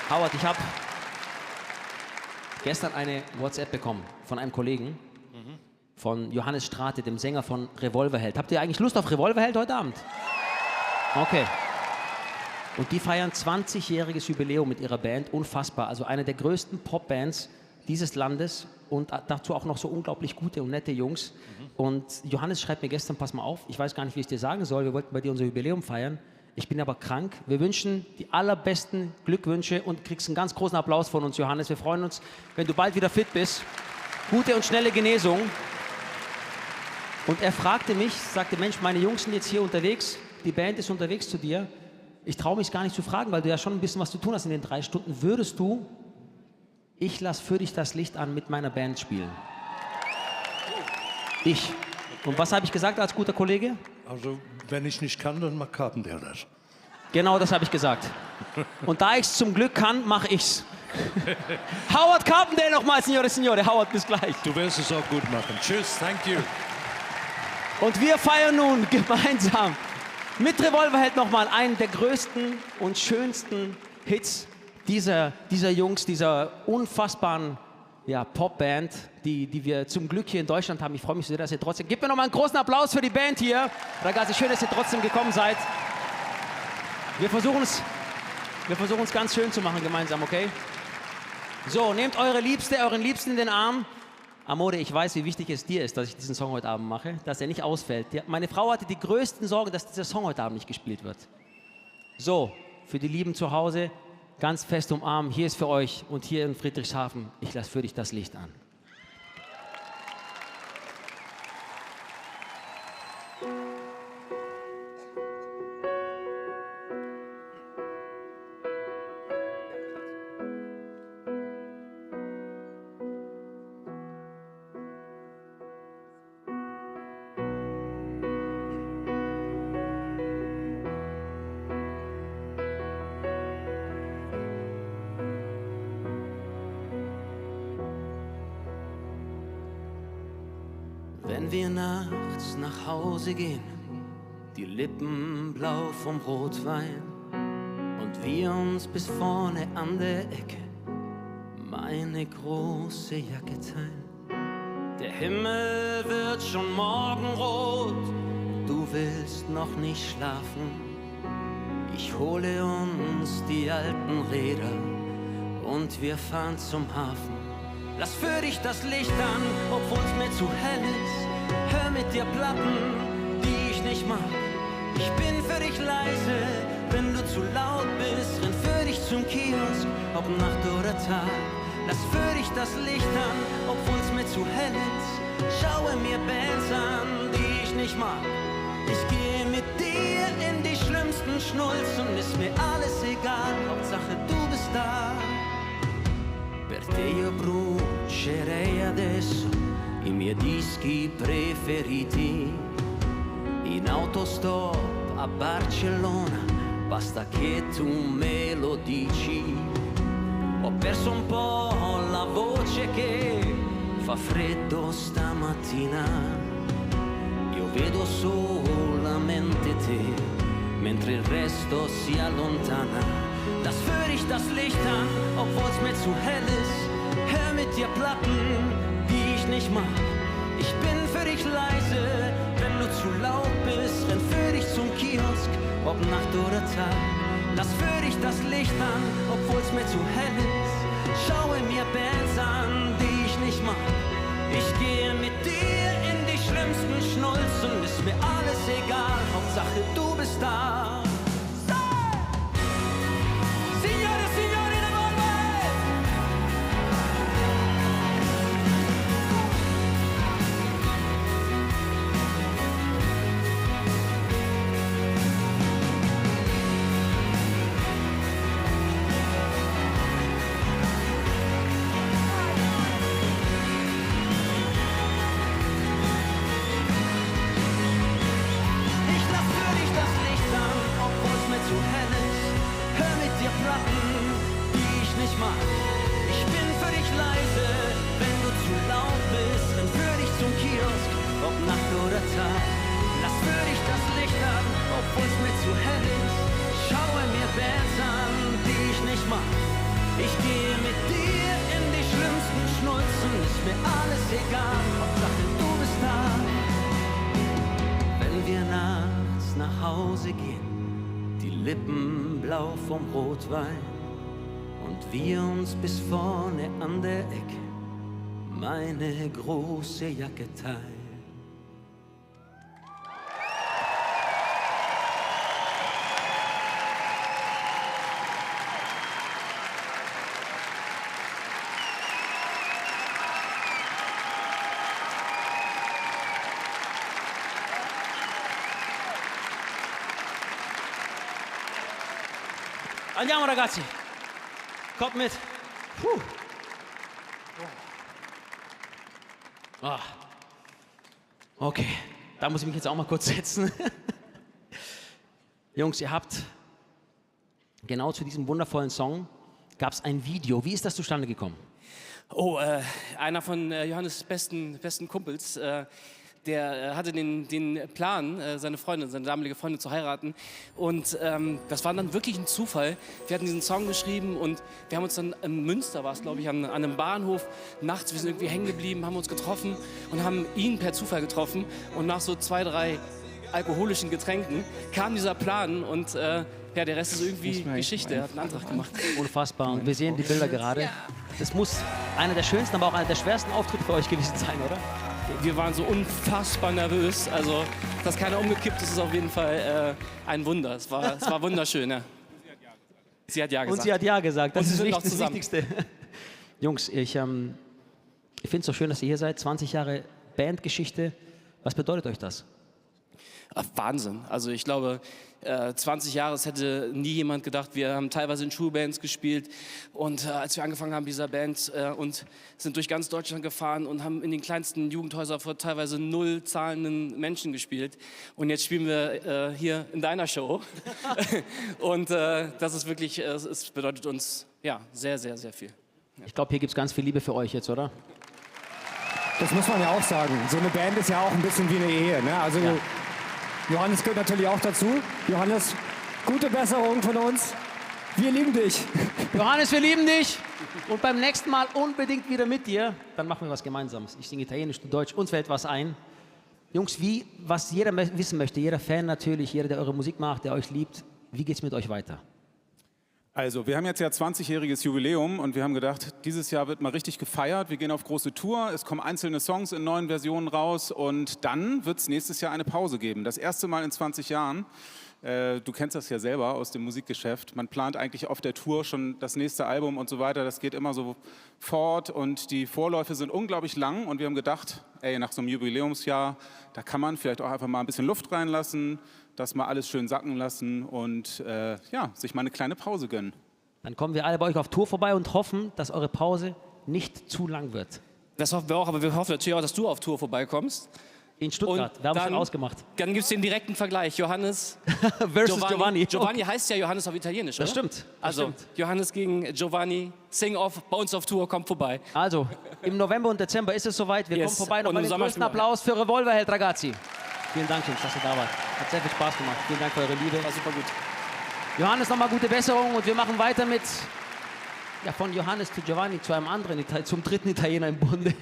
Howard, ich habe gestern eine WhatsApp bekommen von einem Kollegen, von Johannes Strate, dem Sänger von Revolverheld. Habt ihr eigentlich Lust auf Revolverheld heute Abend? Okay. Und die feiern 20-jähriges Jubiläum mit ihrer Band, unfassbar. Also eine der größten Popbands dieses Landes und dazu auch noch so unglaublich gute und nette Jungs. Und Johannes schreibt mir gestern, pass mal auf, ich weiß gar nicht, wie ich es dir sagen soll, wir wollten bei dir unser Jubiläum feiern. Ich bin aber krank. Wir wünschen die allerbesten Glückwünsche und kriegst einen ganz großen Applaus von uns, Johannes. Wir freuen uns, wenn du bald wieder fit bist. Gute und schnelle Genesung. Und er fragte mich, sagte, Mensch, meine Jungs sind jetzt hier unterwegs, die Band ist unterwegs zu dir. Ich traue mich gar nicht zu fragen, weil du ja schon ein bisschen was zu tun hast in den 3 Stunden. Würdest du, ich lass für dich das Licht an, mit meiner Band spielen? Ich. Und was habe ich gesagt als guter Kollege? Also, wenn ich nicht kann, dann macht Carpendale das. Genau das habe ich gesagt. Und da ich es zum Glück kann, mache ich's. Howard Carpendale nochmal, Signore, Signore. Howard, bis gleich. Du wirst es auch gut machen. Tschüss, thank you. Und wir feiern nun gemeinsam mit Revolverheld nochmal einen der größten und schönsten Hits dieser Jungs, dieser unfassbaren Popband, die wir zum Glück hier in Deutschland haben. Ich freue mich sehr, dass ihr trotzdem... Gebt mir nochmal einen großen Applaus für die Band hier. Ragazzi, schön, dass ihr trotzdem gekommen seid. Wir versuchen es ganz schön zu machen gemeinsam, okay? So, nehmt euren Liebsten in den Arm. Amore, ich weiß, wie wichtig es dir ist, dass ich diesen Song heute Abend mache, dass er nicht ausfällt. Meine Frau hatte die größten Sorgen, dass dieser Song heute Abend nicht gespielt wird. So, für die Lieben zu Hause, ganz fest umarmen. Hier ist für euch und hier in Friedrichshafen, ich lasse für dich das Licht an. Wenn wir nachts nach Hause gehen, die Lippen blau vom Rotwein und wir uns bis vorne an der Ecke meine große Jacke teilen. Der Himmel wird schon morgenrot, du willst noch nicht schlafen. Ich hole uns die alten Räder und wir fahren zum Hafen. Lass für dich das Licht an, obwohl es mir zu hell ist. Hör mit dir Platten, die ich nicht mag. Ich bin für dich leise, wenn du zu laut bist. Renn für dich zum Kiosk, ob Nacht oder Tag. Lass für dich das Licht an, obwohl es mir zu hell ist. Schaue mir Bands an, die ich nicht mag. Ich gehe mit dir in die schlimmsten Schnulzen. Ist mir alles egal, Hauptsache du bist da. Per te io brucerei adesso i miei dischi preferiti. In autostop a Barcellona, basta che tu me lo dici. Ho perso un po' la voce che fa freddo stamattina. Io vedo solamente te, mentre il resto si allontana. Lass für dich das Licht an, obwohl es mir zu hell ist. Hör mit dir Platten, die ich nicht mag. Ich bin für dich leise, wenn du zu laut bist. Renn für dich zum Kiosk, ob Nacht oder Tag. Lass für dich das Licht an, obwohl es mir zu hell ist. Schaue mir Bands an, die ich nicht mag. Ich gehe mit dir in die schlimmsten Schnulzen. Ist mir alles egal, Hauptsache du bist da. Ich gehe mit dir in die schlimmsten Schnulzen, ist mir alles egal, Hauptsache du bist da. Wenn wir nachts nach Hause gehen, die Lippen blau vom Rotwein und wir uns bis vorne an der Ecke meine große Jacke teilen. Andiamo ragazzi, kommt mit. Puh. Ah. Okay, da muss ich mich jetzt auch mal kurz setzen. Jungs, ihr habt genau zu diesem wundervollen Song gab es ein Video. Wie ist das zustande gekommen? Oh, einer von Johannes' besten Kumpels, der hatte den Plan, seine damalige Freundin zu heiraten. Und das war dann wirklich ein Zufall. Wir hatten diesen Song geschrieben und wir haben uns dann in Münster, war es glaube ich, an einem Bahnhof, nachts, wir sind irgendwie hängen geblieben, haben uns getroffen und haben ihn per Zufall getroffen. Und nach so 2, 3 alkoholischen Getränken kam dieser Plan und ja, der Rest ist irgendwie Geschichte. Er hat einen Antrag gemacht. Unfassbar. Und wir sehen die Bilder gerade. Ja. Das muss einer der schönsten, aber auch einer der schwersten Auftritte für euch gewesen sein, oder? Wir waren so unfassbar nervös. Also, dass keiner umgekippt ist, ist auf jeden Fall ein Wunder. Es war wunderschön. Ja. Sie hat ja gesagt. Und sie hat ja gesagt. Das ist das zusammen. Wichtigste. Jungs, ich finde es so schön, dass ihr hier seid. 20 Jahre Bandgeschichte. Was bedeutet euch das? Ach, Wahnsinn. Also ich glaube, 20 Jahre, das hätte nie jemand gedacht. Wir haben teilweise in Schulbands gespielt und als wir angefangen haben, dieser Band und sind durch ganz Deutschland gefahren und haben in den kleinsten Jugendhäusern vor teilweise 0 zahlenden Menschen gespielt. Und jetzt spielen wir hier in deiner Show. Und das ist wirklich, es bedeutet uns ja sehr, sehr, sehr viel. Ich glaube, hier gibt es ganz viel Liebe für euch jetzt, oder? Das muss man ja auch sagen. So eine Band ist ja auch ein bisschen wie eine Ehe. Ne? Also ja. Johannes gehört natürlich auch dazu. Johannes, gute Besserung von uns. Wir lieben dich. Johannes, wir lieben dich. Und beim nächsten Mal unbedingt wieder mit dir. Dann machen wir was Gemeinsames. Ich singe Italienisch, du Deutsch, uns fällt was ein. Jungs, was jeder wissen möchte, jeder Fan natürlich, jeder, der eure Musik macht, der euch liebt, wie geht's mit euch weiter? Also, wir haben jetzt ja 20-jähriges Jubiläum und wir haben gedacht, dieses Jahr wird mal richtig gefeiert. Wir gehen auf große Tour, es kommen einzelne Songs in neuen Versionen raus und dann wird es nächstes Jahr eine Pause geben. Das erste Mal in 20 Jahren. Du kennst das ja selber aus dem Musikgeschäft. Man plant eigentlich auf der Tour schon das nächste Album und so weiter. Das geht immer so fort und die Vorläufe sind unglaublich lang und wir haben gedacht, ey, nach so einem Jubiläumsjahr, da kann man vielleicht auch einfach mal ein bisschen Luft reinlassen, das mal alles schön sacken lassen und ja, sich mal eine kleine Pause gönnen. Dann kommen wir alle bei euch auf Tour vorbei und hoffen, dass eure Pause nicht zu lang wird. Das hoffen wir auch, aber wir hoffen natürlich auch, dass du auf Tour vorbeikommst. In Stuttgart, wir haben schon ausgemacht. Dann gibt es den direkten Vergleich, Johannes versus Giovanni. Giovanni heißt ja Johannes auf Italienisch, oder? Das stimmt. Also Johannes gegen Giovanni, Sing-Off, bei uns auf Tour, kommt vorbei. Also, im November und Dezember ist es soweit. Wir kommen vorbei. Nochmal den größten Applaus für Revolverheld, ragazzi. Vielen Dank, Jungs, dass ihr da wart. Hat sehr viel Spaß gemacht. Vielen Dank für eure Liebe. War super gut. Johannes, nochmal gute Besserung und wir machen weiter mit, ja, von Johannes zu Giovanni, zu einem anderen, zum dritten Italiener im Bunde.